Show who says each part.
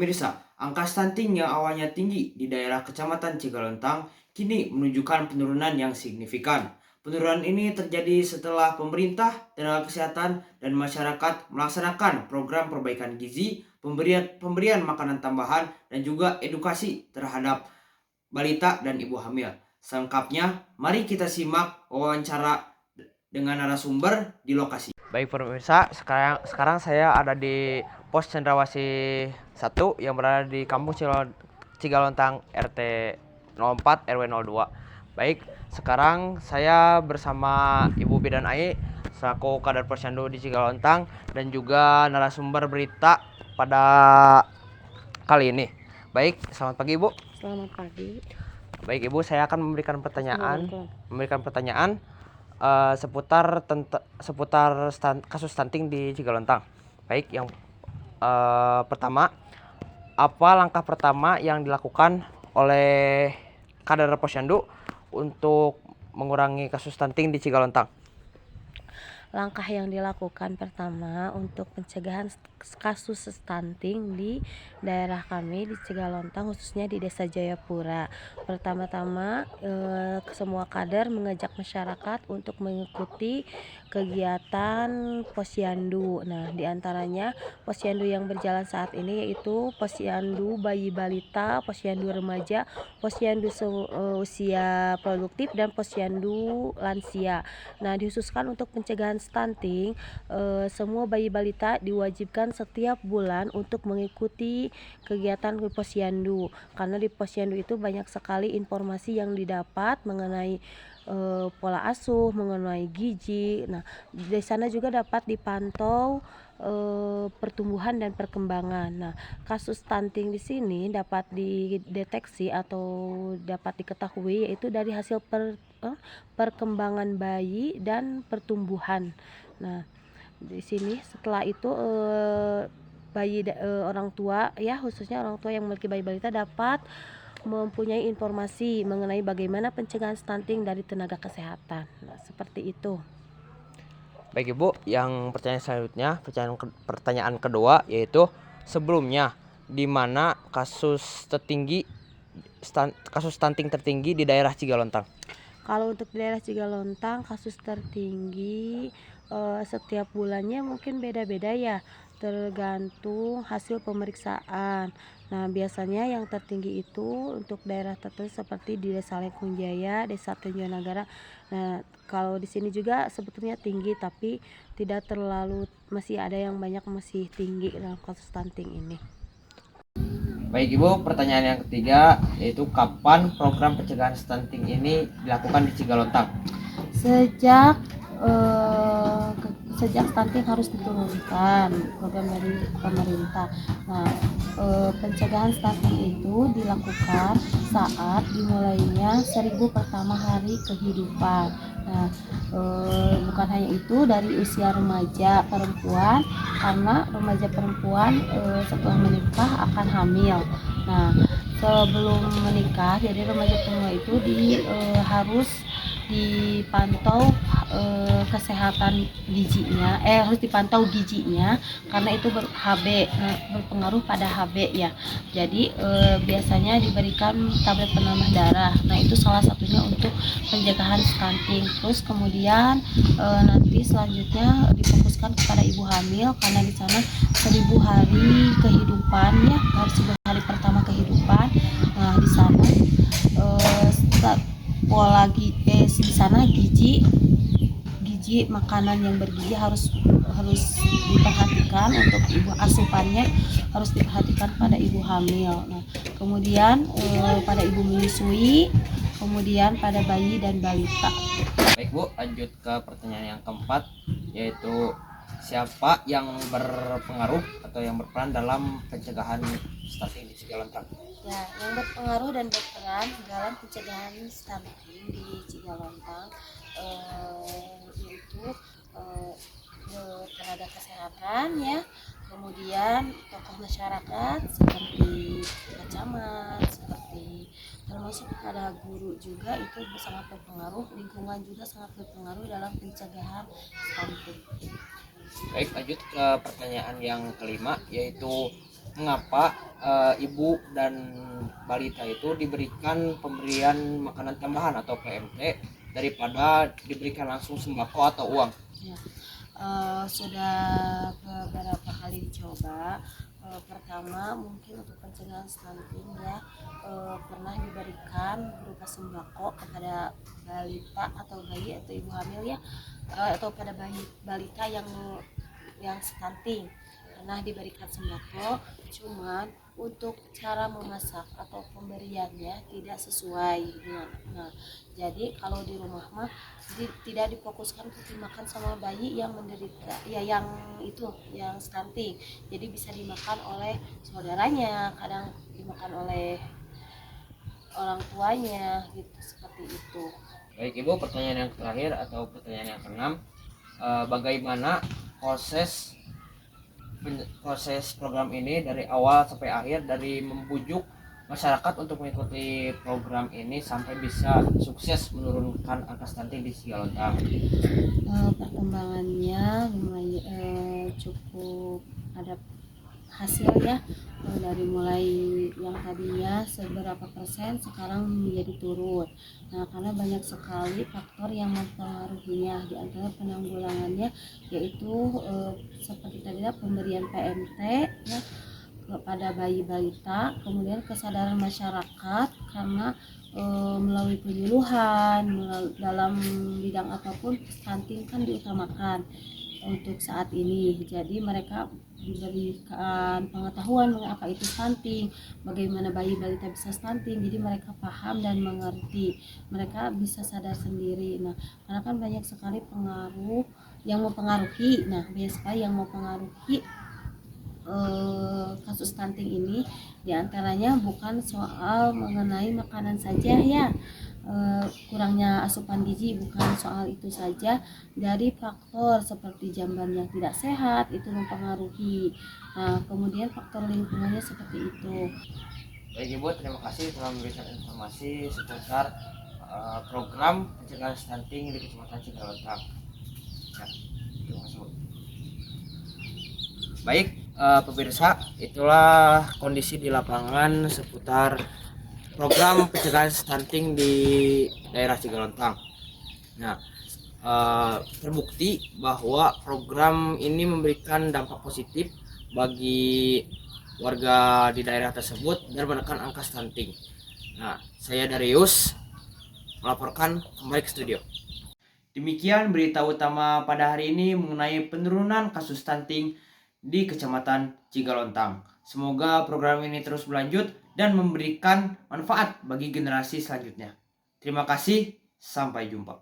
Speaker 1: pemirsa, angka stunting yang awalnya tinggi di daerah Kecamatan Cigalontang kini menunjukkan penurunan yang signifikan. Penurunan ini terjadi setelah pemerintah, tenaga kesehatan, dan masyarakat melaksanakan program perbaikan gizi, pemberian makanan tambahan, dan juga edukasi terhadap balita dan ibu hamil. Selengkapnya, mari kita simak wawancara dengan narasumber di lokasi. Baik pemirsa, sekarang saya ada di Pos Cendrawasih 1 yang berada di Kampung Cigalontang RT 04 RW 02. Baik, sekarang saya bersama Ibu Bidan Ai selaku Kader Posyandu di Cigalontang dan juga narasumber berita pada kali ini. Baik, selamat pagi Ibu.
Speaker 2: Selamat pagi.
Speaker 1: Baik Ibu, saya akan memberikan pertanyaan seputar kasus stunting di Cigalontang. Baik, yang pertama, apa langkah pertama yang dilakukan oleh Kader Posyandu untuk mengurangi kasus stunting di Cigalontang?
Speaker 2: Langkah yang dilakukan pertama untuk pencegahan kasus stunting di daerah kami di Cigalontang, khususnya di Desa Jayapura. Pertama-tama semua kader mengajak masyarakat untuk mengikuti kegiatan posyandu. Nah, diantaranya posyandu yang berjalan saat ini yaitu posyandu bayi balita, posyandu remaja, posyandu usia produktif, dan posyandu lansia. Nah, dikhususkan untuk pencegahan stunting, semua bayi balita diwajibkan setiap bulan untuk mengikuti kegiatan di posyandu, karena di posyandu itu banyak sekali informasi yang didapat mengenai pola asuh, mengenai gizi. Nah, di sana juga dapat dipantau pertumbuhan dan perkembangan. Nah, kasus stunting di sini dapat dideteksi atau dapat diketahui yaitu dari hasil perkembangan bayi dan pertumbuhan. Nah, di sini setelah itu orang tua ya, khususnya orang tua yang memiliki bayi balita dapat mempunyai informasi mengenai bagaimana pencegahan stunting dari tenaga kesehatan. Nah, seperti itu.
Speaker 1: Baik Ibu, yang pertanyaan kedua yaitu sebelumnya di mana kasus stunting tertinggi di daerah Cigalontang?
Speaker 2: Kalau untuk daerah Cigalontang kasus tertinggi setiap bulannya mungkin beda-beda ya, tergantung hasil pemeriksaan. Nah, biasanya yang tertinggi itu untuk daerah tertentu seperti di Desa Lekung Jaya, Desa Tenjonagara. Nah, kalau di sini juga sebetulnya tinggi, tapi tidak terlalu, masih ada yang banyak masih tinggi dalam kasus stunting ini.
Speaker 1: Baik Ibu, pertanyaan yang ketiga yaitu kapan program pencegahan stunting ini dilakukan di Cigalontang?
Speaker 2: Sejak stunting harus diturunkan program dari pemerintah. Nah, pencegahan stunting itu dilakukan saat dimulainya 1000 pertama hari kehidupan. Nah, bukan hanya itu, dari usia remaja perempuan, karena remaja perempuan setelah menikah akan hamil. Nah, sebelum menikah, jadi remaja perempuan itu harus dipantau kesehatan gizinya, harus dipantau gizinya karena itu berpengaruh pada HB ya. Jadi biasanya diberikan tablet penambah darah. Nah, itu salah satunya untuk pencegahan stunting. Terus kemudian nanti selanjutnya difokuskan kepada ibu hamil, karena di sana 1000 hari kehidupan ya, harus 1000 hari pertama kehidupan. Nah, di sana di sana gizi makanan yang bergizi harus diperhatikan untuk ibu, asupannya harus diperhatikan pada ibu hamil. Nah, kemudian pada ibu menyusui, kemudian pada bayi dan balita.
Speaker 1: Baik Bu, lanjut ke pertanyaan yang keempat yaitu siapa yang berpengaruh atau yang berperan dalam pencegahan stunting di Cigalontang?
Speaker 2: Ya, yang berpengaruh dan berperan dalam pencegahan stunting di Cigalontang yaitu tenaga kesehatan ya, kemudian tokoh masyarakat seperti camat, seperti termasuk pada guru juga, itu sangat berpengaruh. Lingkungan juga sangat berpengaruh dalam pencegahan stunting.
Speaker 1: Baik, lanjut ke pertanyaan yang kelima yaitu mengapa ibu dan balita itu diberikan pemberian makanan tambahan atau PMT daripada diberikan langsung sembako atau uang?
Speaker 2: Ya, sudah beberapa kali dicoba. Pertama mungkin untuk pencegahan stunting ya, pernah diberikan berupa sembako kepada balita atau bayi atau ibu hamil ya, atau pada balita yang stunting pernah diberikan sembako, cuman untuk cara memasak atau pemberiannya tidak sesuai dengan. Nah, jadi kalau di rumah mah tidak difokuskan untuk dimakan sama bayi yang menderita ya, yang itu yang stunting. Jadi bisa dimakan oleh saudaranya, kadang dimakan oleh orang tuanya gitu, seperti itu.
Speaker 1: Baik Ibu, pertanyaan yang terakhir atau pertanyaan yang keenam, bagaimana proses program ini dari awal sampai akhir, dari membujuk masyarakat untuk mengikuti program ini sampai bisa sukses menurunkan angka stunting di Sigalontang?
Speaker 2: Perkembangannya cukup ada hasil ya, dari mulai yang tadinya seberapa persen sekarang menjadi turun. Nah, karena banyak sekali faktor yang mempengaruhinya, di antara penanggulangannya yaitu seperti tadi pemberian PMT ya kepada bayi balita, kemudian kesadaran masyarakat karena melalui penyuluhan dalam bidang apapun stunting kan diutamakan untuk saat ini. Jadi mereka diberikan pengetahuan mengenai apa itu stunting, bagaimana bayi balita bisa stunting, jadi mereka paham dan mengerti, mereka bisa sadar sendiri. Nah, karena kan banyak sekali pengaruh yang mempengaruhi, banyak sekali yang mempengaruhi kasus stunting ini, diantaranya bukan soal mengenai makanan saja ya, kurangnya asupan gizi bukan soal itu saja, dari faktor seperti jamban yang tidak sehat itu mempengaruhi. Nah, kemudian faktor lingkungannya seperti itu.
Speaker 1: Baik Ibu, terima kasih telah memberikan informasi seputar program pencegahan stunting di Kecamatan Sigalontang. Ya, terima kasih Bu. Baik pemirsa, itulah kondisi di lapangan seputar program pencegahan stunting di daerah Sigalontang. Nah, terbukti bahwa program ini memberikan dampak positif bagi warga di daerah tersebut dan menekan angka stunting. Nah, saya Darius melaporkan kembali ke studio. Demikian berita utama pada hari ini mengenai penurunan kasus stunting di Kecamatan Cigalontang. Semoga program ini terus berlanjut dan memberikan manfaat bagi generasi selanjutnya. Terima kasih, sampai jumpa.